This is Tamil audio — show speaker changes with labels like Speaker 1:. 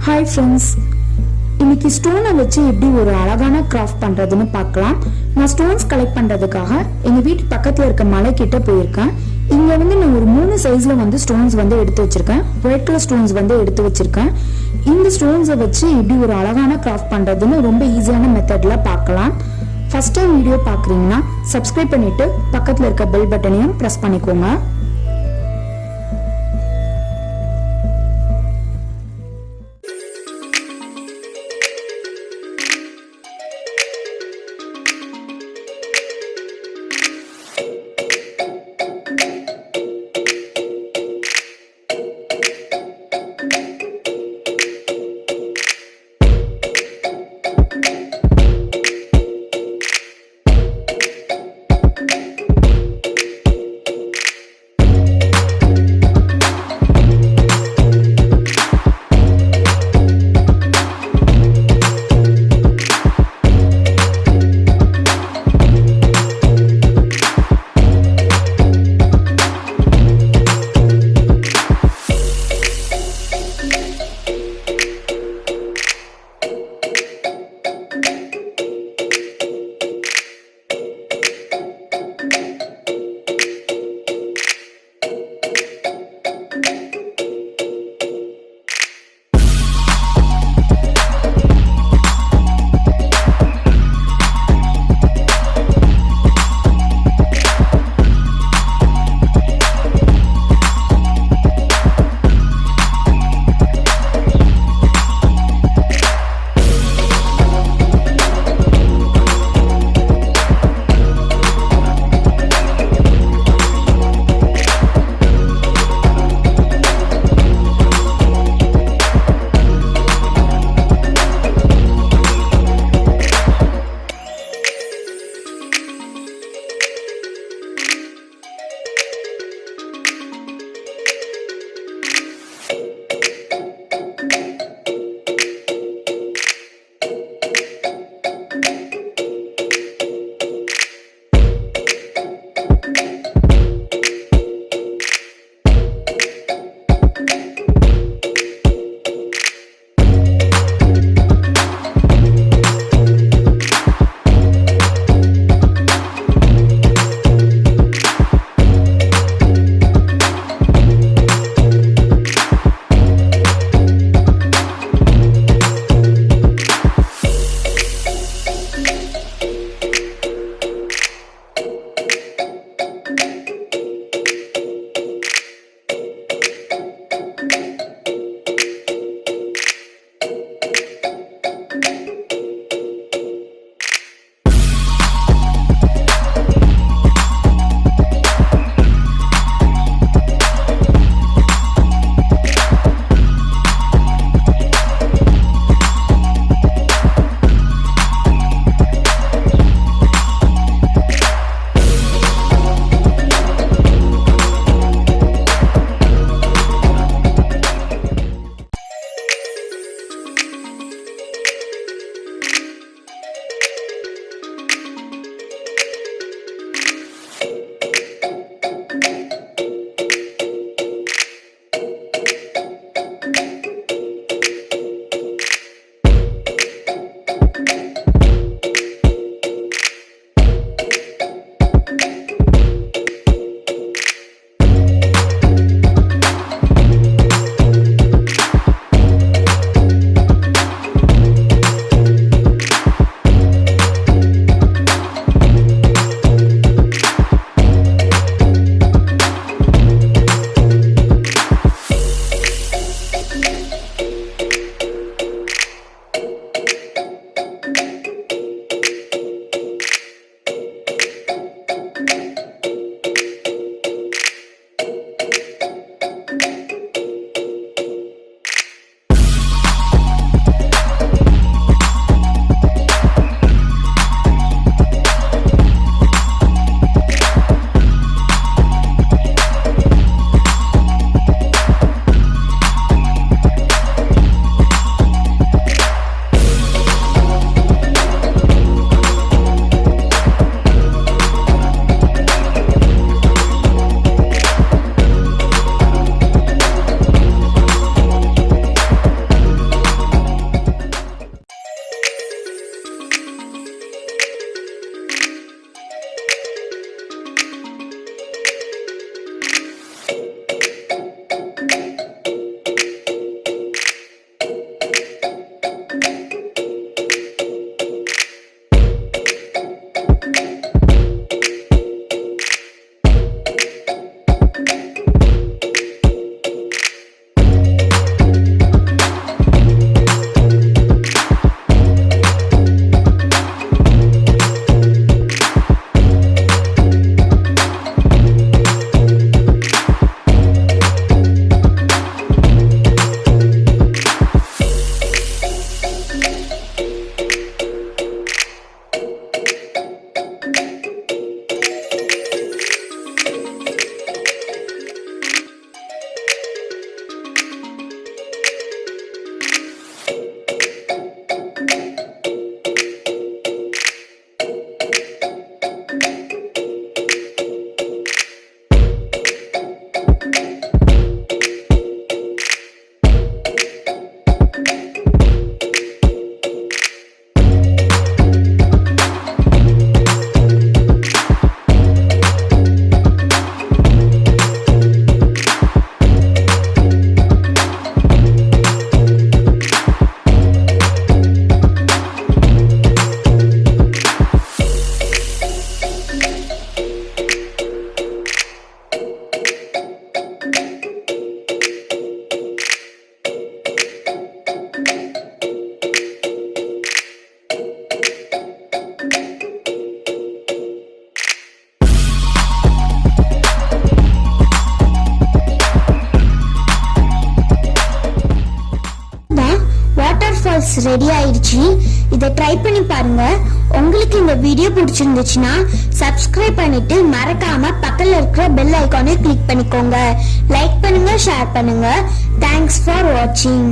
Speaker 1: ஹாய் ஃப்ரெண்ட்ஸ், இன்னைக்கு ஸ்டோனை வச்சு எப்படி ஒரு அழகான கிராஃப்ட் பண்றதுன்னு பார்க்கலாம். நான் ஸ்டோன்ஸ் கலெக்ட் பண்றதுக்காக எங்க வீட்டு பக்கத்துல இருக்க மலை கிட்ட போயிருக்கேன். இங்க நான் ஒரு 3 சைஸ்ல ஸ்டோன்ஸ் எடுத்து வச்சிருக்கேன். ஒயிட் கலர் ஸ்டோன்ஸ் எடுத்து வச்சிருக்கேன். இந்த ஸ்டோன்ஸை வச்சு எப்படி ஒரு அழகான கிராஃப்ட் பண்றதுன்னு ரொம்ப ஈஸியான மெத்தட்ல பார்க்கலாம். ஃபர்ஸ்ட் டைம் வீடியோ பாக்குறீங்கன்னா சப்ஸ்கிரைப் பண்ணிட்டு பக்கத்துல இருக்க பெல் பட்டனையும் பிரஸ் பண்ணிக்கோங்க.
Speaker 2: வாட்டர்ஃபால்ஸ் ரெடி ஆயிடுச்சு. இதை ட்ரை பண்ணி பாருங்க. உங்களுக்கு இந்த வீடியோ பிடிச்சிருந்துச்சுன்னா சப்ஸ்கிரைப் பண்ணிட்டு மறக்காம பக்கத்துல இருக்கிற பெல் ஐகானை கிளிக் பண்ணிக்கோங்க. லைக் பண்ணுங்க, ஷேர் பண்ணுங்க. தேங்க்ஸ் ஃபார் வாட்சிங்.